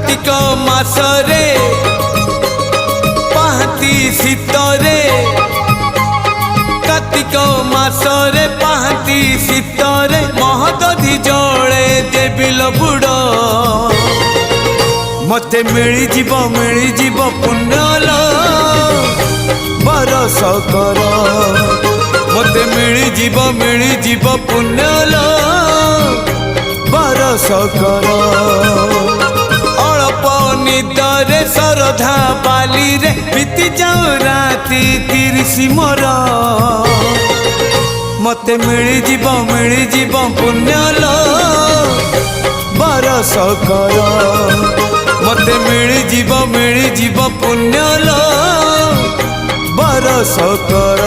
कार्तिक मासरे पाहती शीतरे कार्तिक मासरे पाहती शीतरे महदधि जले देविल बुड़ मते मिलिजीव पुण्यल बरस कर मते मिलिजीव पुण्यल बरस कर अल्प निदरे सरधा बाली रे बीती जाऊ राति 30 मोर मते मिलिजीव पुण्यल बरस कर मते मिलिजीव पुण्यल बरस कर।